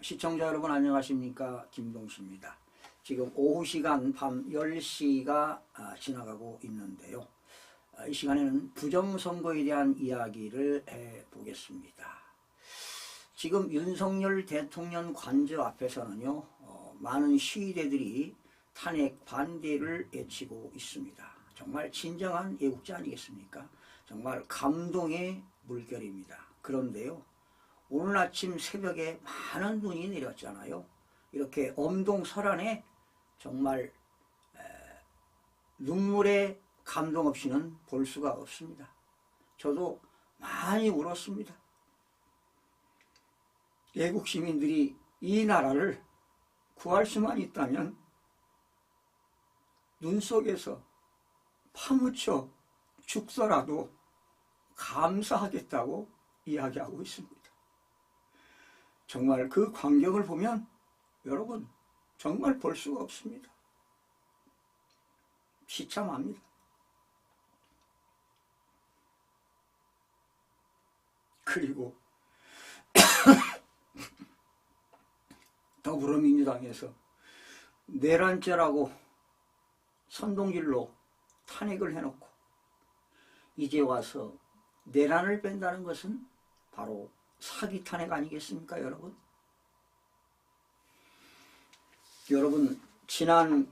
시청자 여러분 안녕하십니까? 김동수입니다. 지금 오후 시간 밤 10시가 지나가고 있는데요. 이 시간에는 부정선거에 대한 이야기를 해보겠습니다. 지금 윤석열 대통령 관저 앞에서는요, 많은 시위대들이 탄핵 반대를 외치고 있습니다. 정말 진정한 애국자 아니겠습니까? 정말 감동의 물결입니다. 그런데요, 오늘 아침 새벽에 많은 눈이 내렸잖아요. 이렇게 엄동설안에 정말 눈물의 감동 없이는 볼 수가 없습니다. 저도 많이 울었습니다. 애국 시민들이 이 나라를 구할 수만 있다면 눈 속에서 파묻혀 죽더라도 감사하겠다고 이야기하고 있습니다. 정말 그 광경을 보면 여러분 정말 볼 수가 없습니다. 비참합니다. 그리고 더불어민주당에서 내란죄라고 선동질로 탄핵을 해놓고 이제 와서 내란을 뺀다는 것은 바로 사기 탄핵 아니겠습니까, 여러분? 여러분, 지난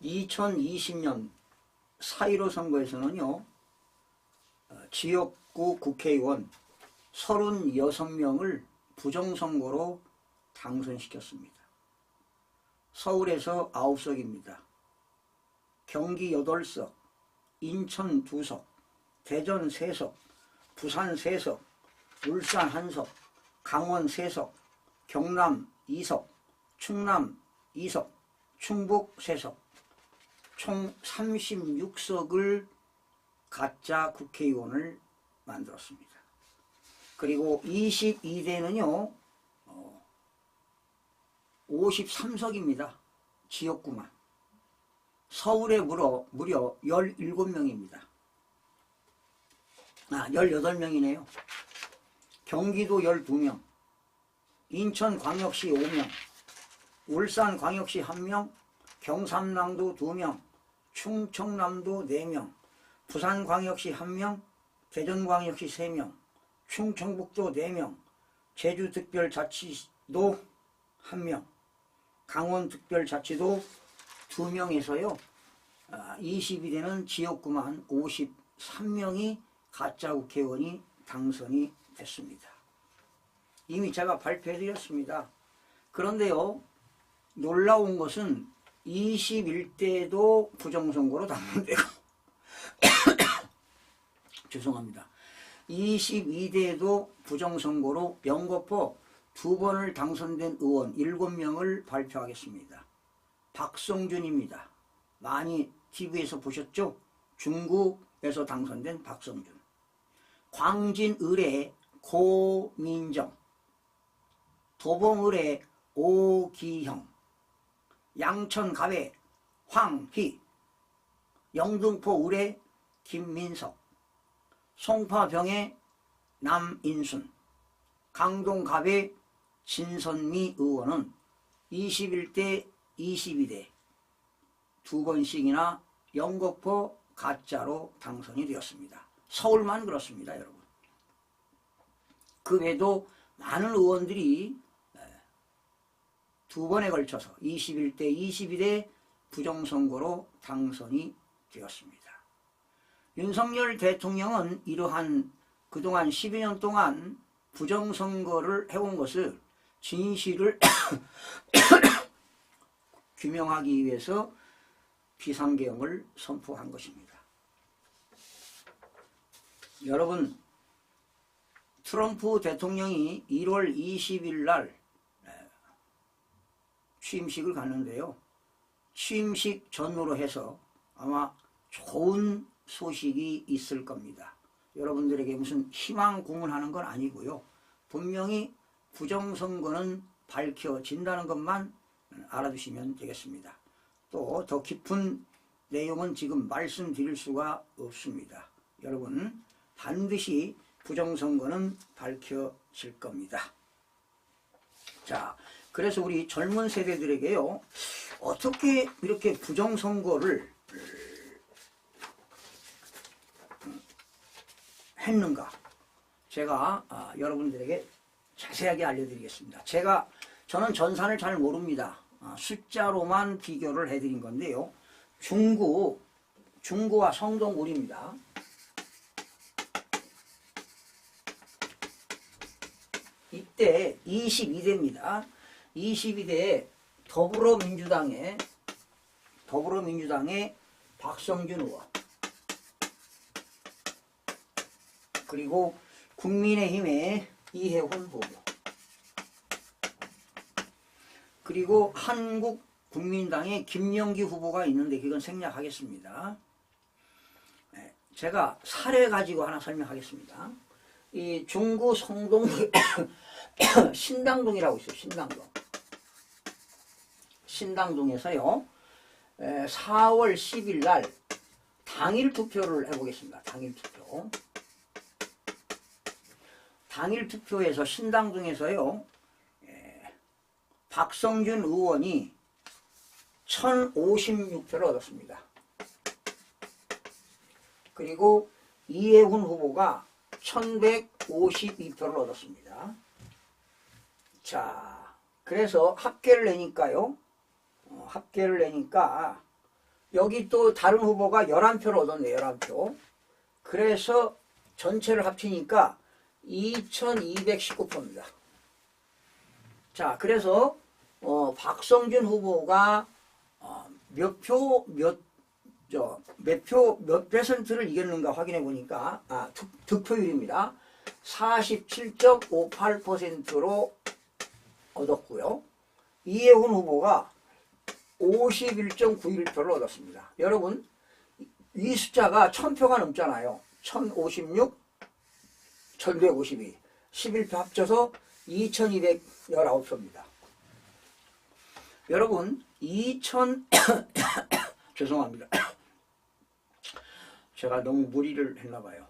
2020년 4.15 선거에서는요, 지역구 국회의원 36명을 부정선거로 당선시켰습니다. 서울에서 9석입니다. 경기 8석, 인천 2석, 대전 3석, 부산 3석, 울산 1석, 강원 3석, 경남 2석, 충남 2석, 충북 3석, 총 36석을 가짜 국회의원을 만들었습니다. 그리고 22대는요 53석입니다. 지역구만. 서울에 무려 17명입니다. 18명이네요. 경기도 12명, 인천광역시 5명, 울산광역시 1명, 경상남도 2명, 충청남도 4명, 부산광역시 1명, 대전광역시 3명, 충청북도 4명, 제주특별자치도 1명, 강원특별자치도 2명에서요 22대는 지역구만 53명이 가짜 국회의원이 당선이 됐습니다. 이미 제가 발표해드렸습니다. 그런데요, 놀라운 것은 21대도 부정선거로 당선되고 죄송합니다. 22대도 부정선거로 연거푸 2번을 당선된 의원 7명을 발표하겠습니다. 박성준입니다. 많이 TV에서 보셨죠? 중국에서 당선된 박성준. 광진을의 고민정, 도봉을의 오기형, 양천갑의 황희, 영등포을의 김민석, 송파병의 남인순, 강동갑의 진선미 의원은 21대, 22대 2번씩이나 연거푸 가짜로 당선이 되었습니다. 서울만 그렇습니다, 여러분. 그 외에도 많은 의원들이 2번에 걸쳐서 21대, 22대 부정선거로 당선이 되었습니다. 윤석열 대통령은 이러한 그동안 12년 동안 부정선거를 해온 것을 진실을 규명하기 위해서 비상계엄을 선포한 것입니다. 여러분, 트럼프 대통령이 1월 20일 날 취임식을 갔는데요. 취임식 전후로 해서 아마 좋은 소식이 있을 겁니다. 여러분들에게 무슨 희망 공언하는 건 아니고요. 분명히 부정선거는 밝혀진다는 것만 알아두시면 되겠습니다. 또 더 깊은 내용은 지금 말씀드릴 수가 없습니다. 여러분 반드시 부정선거는 밝혀질 겁니다. 자, 그래서 우리 젊은 세대들에게요, 어떻게 이렇게 부정선거를 했는가, 제가 여러분들에게 자세하게 알려드리겠습니다. 저는 전산을 잘 모릅니다. 숫자로만 비교를 해드린 건데요. 중구와 성동구리입니다. 이때 22대입니다. 22대에 더불어민주당의 박성준 의원, 그리고 국민의힘의 이해훈 후보, 그리고 한국국민당의 김영기 후보가 있는데 그건 생략하겠습니다. 제가 사례 가지고 하나 설명하겠습니다. 이 중구 성동 신당동이라고 있어요. 신당동에서요 4월 10일 날 당일 투표를 해보겠습니다. 당일 투표에서 신당동에서요 박성준 의원이 1056표를 얻었습니다. 그리고 이해훈 후보가 1152표를 얻었습니다. 자, 그래서 합계를 내니까 여기 또 다른 후보가 11표를 얻었네요. 11표. 그래서 전체를 합치니까 2219표입니다. 자, 그래서 박성준 후보가 몇 퍼센트를 이겼는가 확인해 보니까 득표율입니다. 47.58%로 얻었고요. 이해훈 후보가 51.91표를 얻었습니다. 여러분, 이 숫자가 1000표가 넘잖아요. 1056, 1152, 11표 합쳐서 2219표입니다. 여러분, 죄송합니다. 제가 너무 무리를 했나봐요.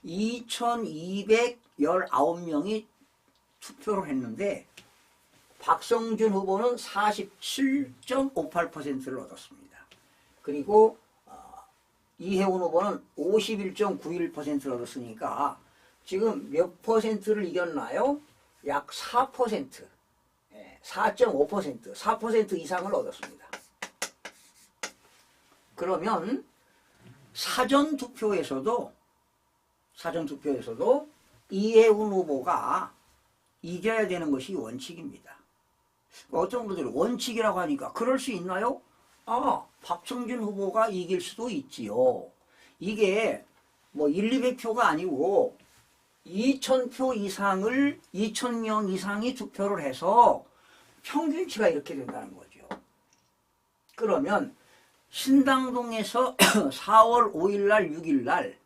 2219명이 투표를 했는데 박성준 후보는 47.58%를 얻었습니다. 그리고 이해훈 후보는 51.91%를 얻었으니까 지금 몇 퍼센트를 이겼나요? 약 4%, 4.5%, 4% 이상을 얻었습니다. 그러면 사전투표에서도 이해훈 후보가 이겨야 되는 것이 원칙입니다. 어떤 분들은 원칙이라고 하니까 그럴 수 있나요? 박성준 후보가 이길 수도 있지요. 이게 뭐 200표가 아니고 2000표 이상을 2000명 이상이 투표를 해서 평균치가 이렇게 된다는 거죠. 그러면 신당동에서 4월 5일 날 6일 날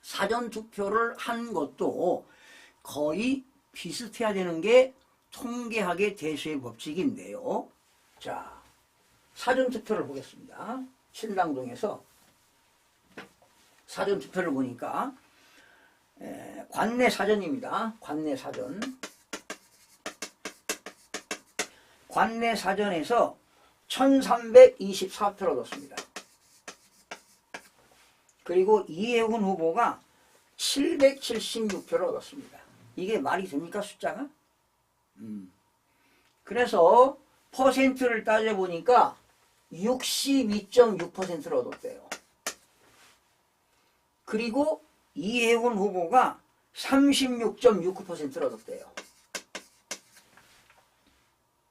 사전투표를 한 것도 거의 비슷해야 되는 게 통계학의 대수의 법칙인데요. 자, 사전투표를 보겠습니다. 신당동에서 사전투표를 보니까 관내 사전입니다. 관내 사전에서 1324표를 얻었습니다. 그리고 이해훈 후보가 776표를 얻었습니다. 이게 말이 됩니까, 숫자가? 그래서 퍼센트를 따져보니까 62.6%를 얻었대요. 그리고 이해훈 후보가 36.69%를 얻었대요.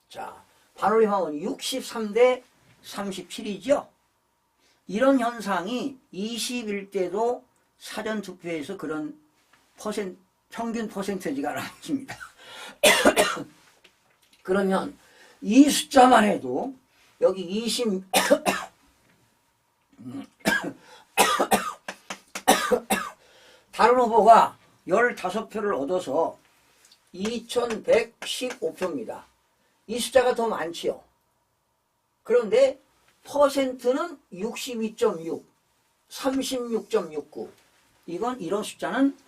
자, 반올림하면 63대 37이죠. 이런 현상이 21대도 사전투표에서 그런 평균 퍼센테지가 나왔습니다. 그러면 이 숫자만 해도 여기 20 다른 후보가 15표를 얻어서 2115표입니다. 이 숫자가 더 많지요. 그런데 퍼센트는 62.6, 36.69. 이건 이런 숫자는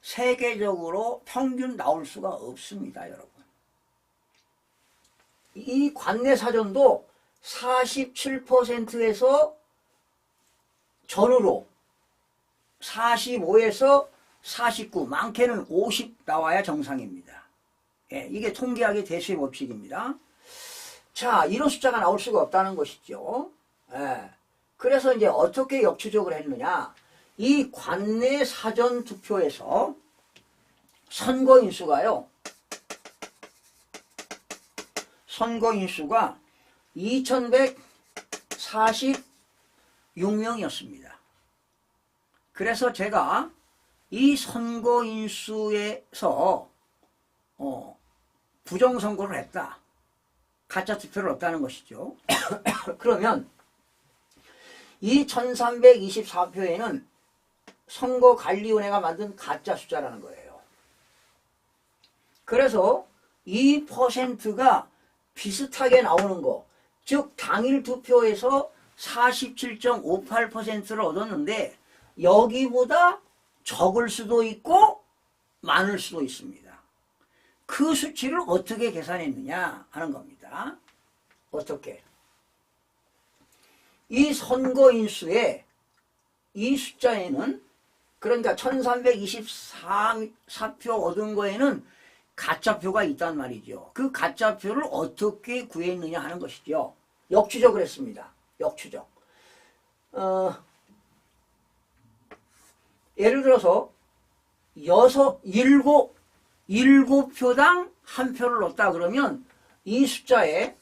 세계적으로 평균 나올 수가 없습니다, 여러분. 이 관내 사전도 47%에서 전후로 45에서 49, 많게는 50 나와야 정상입니다. 예, 이게 통계학의 대수의 법칙입니다. 자, 이런 숫자가 나올 수가 없다는 것이죠. 예, 그래서 이제 어떻게 역추적을 했느냐. 이 관내 사전 투표에서 선거인수가요. 선거인수가 2146명이었습니다. 그래서 제가 이 선거인수에서 부정선거를 했다. 가짜 투표를 했다는 것이죠. 그러면 이 1324표에는 선거관리위원회가 만든 가짜 숫자라는 거예요. 그래서 이 퍼센트가 비슷하게 나오는 거, 즉 당일 투표에서 47.58%를 얻었는데 여기보다 적을 수도 있고 많을 수도 있습니다. 그 수치를 어떻게 계산했느냐 하는 겁니다. 어떻게? 이 선거인수의 이 숫자에는, 그러니까 1324표 얻은 거에는 가짜표가 있단 말이죠. 그 가짜표를 어떻게 구했느냐 하는 것이죠. 역추적을 했습니다. 역추적. 예를 들어서 7표당 한 표를 넣었다 그러면 이 숫자에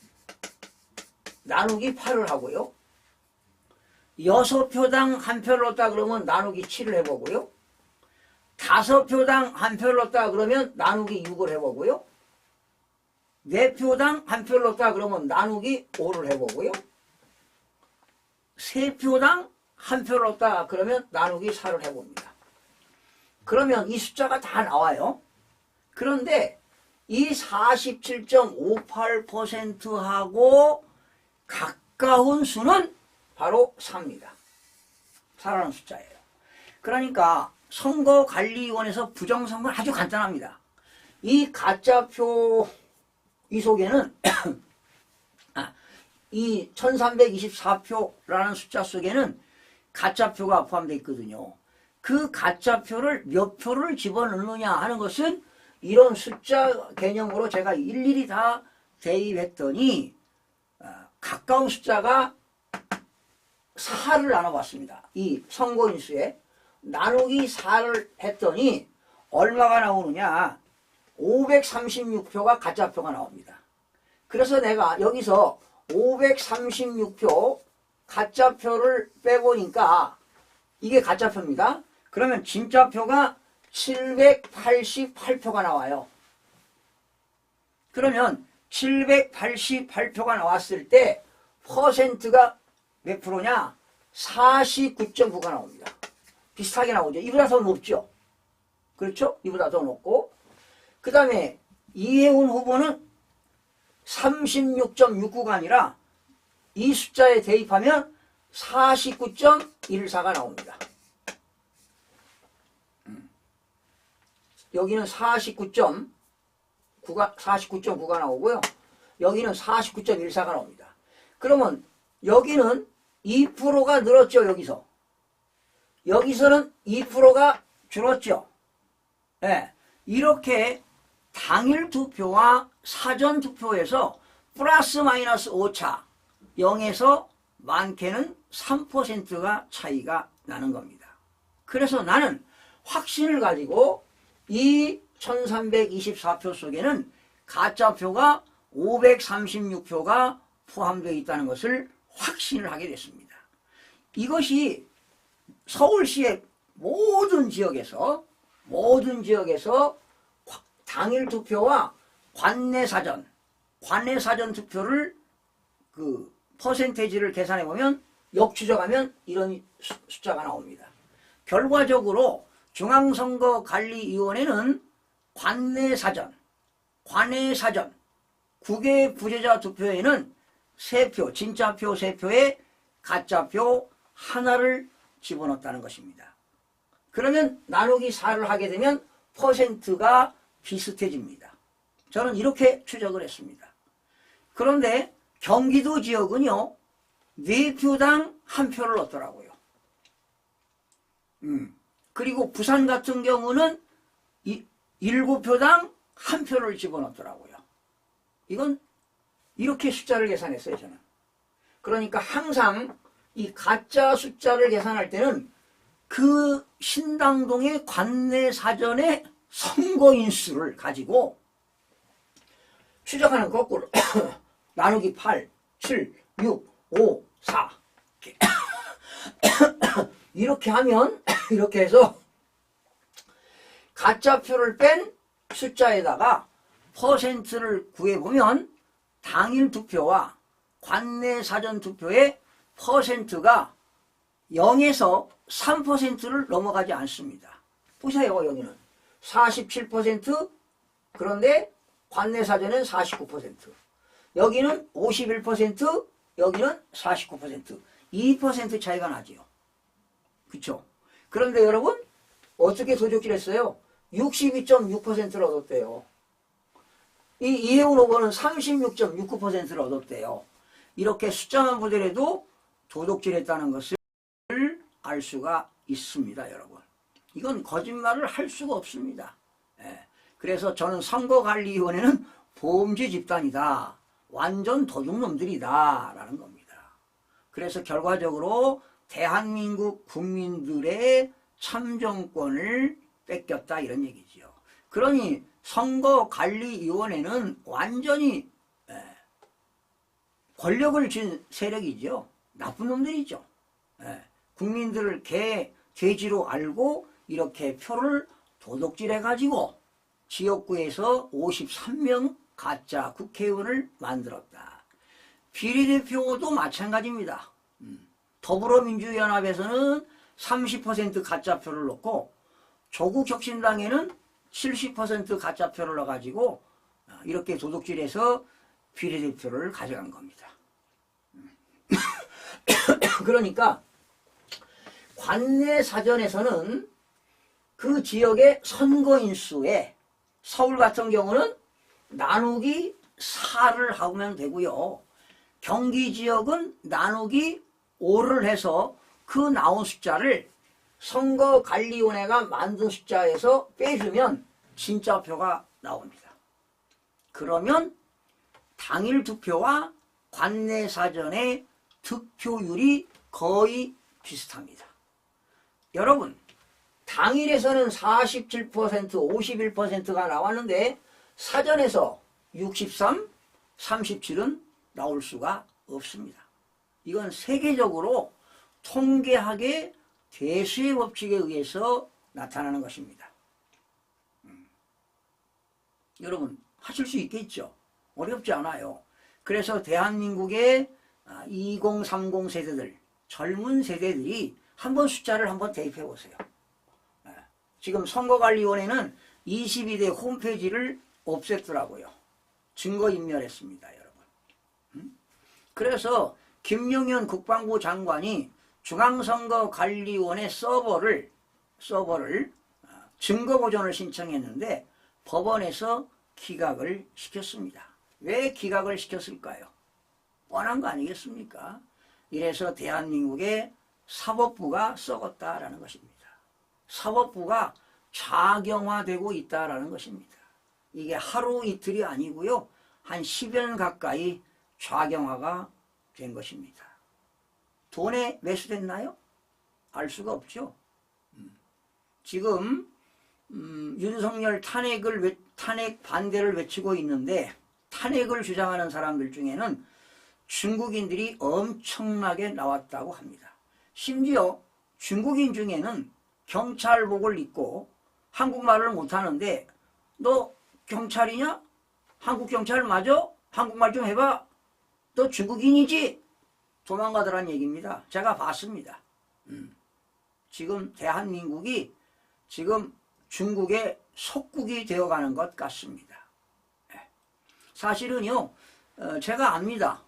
나누기 8을 하고요. 6표당 한 표를 넣었다 그러면 나누기 7을 해보고요. 5표당 한 표를 넣었다 그러면 나누기 6을 해보고요. 4표당 한 표를 넣었다 그러면 나누기 5를 해보고요. 3표당 한 표를 넣었다 그러면 나누기 4를 해봅니다. 그러면 이 숫자가 다 나와요. 그런데 이 47.58%하고 가까운 수는 바로 4입니다. 4라는 숫자예요. 그러니까 선거관리위원회에서 부정선거는 아주 간단합니다. 이 가짜표 이 속에는 이 1324표라는 숫자 속에는 가짜표가 포함되어 있거든요. 그 가짜표를 몇 표를 집어넣느냐 하는 것은 이런 숫자 개념으로 제가 일일이 다 대입했더니 가까운 숫자가 4를 나눠봤습니다. 이 선거인수에 나누기 4를 했더니 얼마가 나오느냐, 536표가 가짜표가 나옵니다. 그래서 내가 여기서 536표 가짜표를 빼보니까 이게 가짜표입니다. 그러면 진짜표가 788표가 나와요. 그러면 788표가 나왔을 때 퍼센트가 몇 프로냐? 49.9가 나옵니다. 비슷하게 나오죠. 이보다 더 높죠. 그렇죠? 이보다 더 높고, 그 다음에 이해운 후보는 36.69가 아니라 이 숫자에 대입하면 49.14가 나옵니다. 여기는 49.9가 나오고요. 여기는 49.14가 나옵니다. 그러면 여기는 2%가 늘었죠. 여기서는 2%가 줄었죠. 네. 이렇게 당일 투표와 사전 투표에서 플러스 마이너스 오차, 0에서 많게는 3%가 차이가 나는 겁니다. 그래서 나는 확신을 가지고 이 1324표 속에는 가짜표가 536표가 포함되어 있다는 것을 확신을 하게 됐습니다. 이것이 서울시의 모든 지역에서 당일 투표와 관내 사전 투표를 그 퍼센테이지를 계산해 보면 역추적하면 이런 숫자가 나옵니다. 결과적으로 중앙선거관리위원회는 관내 사전, 국외 부재자 투표에는 3표, 진짜표 3표에 가짜표 하나를 집어넣었다는 것입니다. 그러면 나누기 4를 하게 되면 퍼센트가 비슷해집니다. 저는 이렇게 추적을 했습니다. 그런데 경기도 지역은요, 4표당 1표를 넣더라고요. 그리고 부산 같은 경우는 7표당 1표를 집어넣더라고요. 이건 이렇게 숫자를 계산했어요, 저는. 그러니까 항상 이 가짜 숫자를 계산할 때는 그 신당동의 관내 사전의 선거인수를 가지고 추적하는 거꾸로 나누기 8, 7, 6, 5, 4 이렇게 하면 이렇게 해서 가짜표를 뺀 숫자에다가 퍼센트를 구해보면 당일 투표와 관내 사전 투표의 퍼센트가 0에서 3%를 넘어가지 않습니다. 보세요. 여기는 47%, 그런데 관내 사전은 49%, 여기는 51%, 여기는 49%, 2% 차이가 나지요. 그쵸? 그런데 여러분 어떻게 도적질했어요? 62.6%를 얻었대요. 이 이혜훈 후보는 36.69%를 얻었대요. 이렇게 숫자만 보더라도 도둑질했다는 것을 알 수가 있습니다, 여러분. 이건 거짓말을 할 수가 없습니다. 예. 그래서 저는 선거관리위원회는 보험지 집단이다, 완전 도둑놈들이다 라는 겁니다. 그래서 결과적으로 대한민국 국민들의 참정권을 뺏겼다, 이런 얘기지요. 그러니 선거관리위원회는 완전히 권력을 쥔 세력이죠. 나쁜 놈들이죠. 국민들을 돼지로 알고 이렇게 표를 도둑질해가지고 지역구에서 53명 가짜 국회의원을 만들었다. 비례대표도 마찬가지입니다. 더불어민주연합에서는 30% 가짜표를 넣고 조국혁신당에는 70% 가짜표를 넣어가지고 이렇게 도둑질해서 비례대표를 가져간 겁니다. 그러니까 관내 사전에서는 그 지역의 선거인수에 서울 같은 경우는 나누기 4를 하면 되고요. 경기 지역은 나누기 5를 해서 그 나온 숫자를 선거관리위원회가 만든 숫자에서 빼주면 진짜 표가 나옵니다. 그러면 당일 투표와 관내 사전의 득표율이 거의 비슷합니다. 여러분, 당일에서는 47%, 51%가 나왔는데 사전에서 63, 37은 나올 수가 없습니다. 이건 세계적으로 통계학의 대수의 법칙에 의해서 나타나는 것입니다. 여러분 하실 수 있겠죠? 어렵지 않아요. 그래서 대한민국의 2030 세대들, 젊은 세대들이 한번 숫자를 한번 대입해 보세요. 지금 선거관리위원회는 22대 홈페이지를 없앴더라고요. 증거인멸했습니다, 여러분. 그래서 김용현 국방부 장관이 중앙선거관리위원회 서버를 증거보존을 신청했는데 법원에서 기각을 시켰습니다. 왜 기각을 시켰을까요? 뻔한 거 아니겠습니까? 이래서 대한민국의 사법부가 썩었다라는 것입니다. 사법부가 좌경화되고 있다라는 것입니다. 이게 하루 이틀이 아니고요. 한 10여 년 가까이 좌경화가 된 것입니다. 돈에 매수됐나요? 알 수가 없죠. 지금 윤석열 탄핵 반대를 외치고 있는데 탄핵을 주장하는 사람들 중에는 중국인들이 엄청나게 나왔다고 합니다. 심지어 중국인 중에는 경찰복을 입고 한국말을 못하는데 너 경찰이냐? 한국 경찰 맞아? 한국말 좀 해봐. 너 중국인이지? 도망가더란 얘기입니다. 제가 봤습니다. 지금 대한민국이 지금 중국의 속국이 되어가는 것 같습니다. 사실은요, 제가 압니다.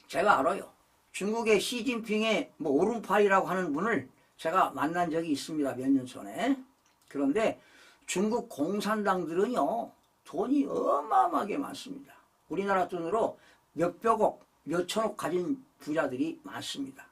제가 알아요. 중국의 시진핑의 뭐 오른팔이라고 하는 분을 제가 만난 적이 있습니다. 몇 년 전에. 그런데 중국 공산당들은요, 돈이 어마어마하게 많습니다. 우리나라 돈으로 몇백억, 몇천억 가진 부자들이 많습니다.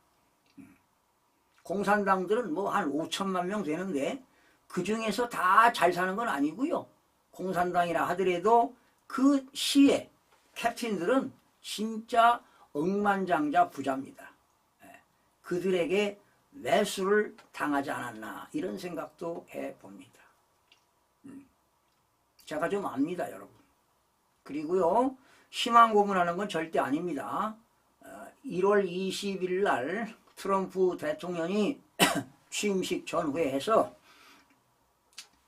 공산당들은 뭐 한 5천만 명 되는데 그 중에서 다 잘 사는 건 아니고요. 공산당이라 하더라도 그 시의 캡틴들은 진짜 억만장자 부자입니다. 그들에게 매수를 당하지 않았나 이런 생각도 해봅니다. 제가 좀 압니다, 여러분. 그리고요, 희망 고문하는 건 절대 아닙니다. 1월 20일 날 트럼프 대통령이 취임식 전후에 해서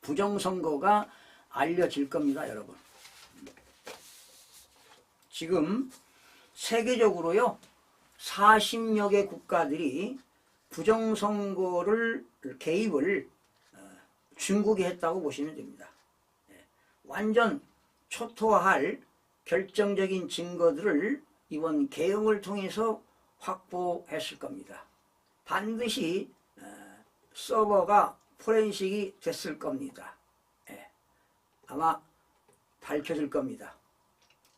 부정선거가 알려질 겁니다, 여러분. 지금 세계적으로요, 40여 개 국가들이 부정선거를 개입을 중국이 했다고 보시면 됩니다. 완전 초토화할 결정적인 증거들을 이번 개헌을 통해서 확보했을 겁니다. 반드시 서버가 포렌식이 됐을 겁니다. 아마 밝혀질 겁니다.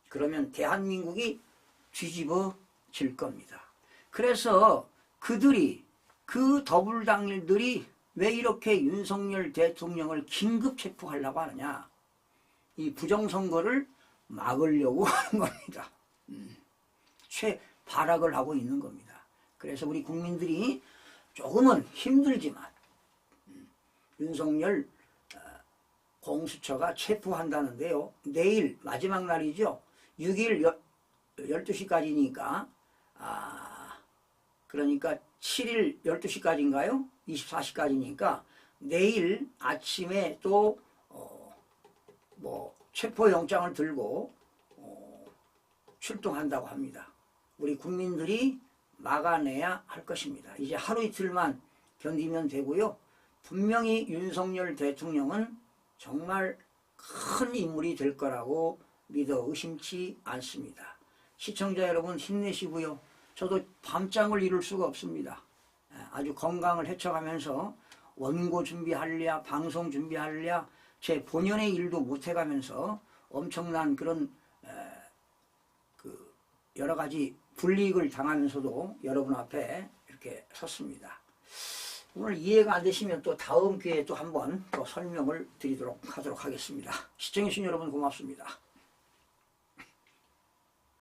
그러면 대한민국이 뒤집어질 겁니다. 그래서 그들이, 그 더불당들이 왜 이렇게 윤석열 대통령을 긴급 체포하려고 하느냐, 이 부정선거를 막으려고 하는 겁니다. 발악을 하고 있는 겁니다. 그래서 우리 국민들이 조금은 힘들지만 윤석열 공수처가 체포한다는데요. 내일 마지막 날이죠. 6일 12시까지니까 그러니까 7일 12시까지인가요? 24시까지니까 내일 아침에 또 뭐 체포영장을 들고 출동한다고 합니다. 우리 국민들이 막아내야 할 것입니다. 이제 하루 이틀만 견디면 되고요. 분명히 윤석열 대통령은 정말 큰 인물이 될 거라고 믿어 의심치 않습니다. 시청자 여러분 힘내시고요. 저도 밤잠을 이룰 수가 없습니다. 아주 건강을 해쳐가면서 원고 준비하랴, 방송 준비하랴, 제 본연의 일도 못해가면서 엄청난 그런 여러 가지 불이익을 당하면서도 여러분 앞에 이렇게 섰습니다. 오늘 이해가 안 되시면 또 다음 기회에 또 한번 더 설명을 드리도록 하겠습니다. 시청해주신 여러분 고맙습니다.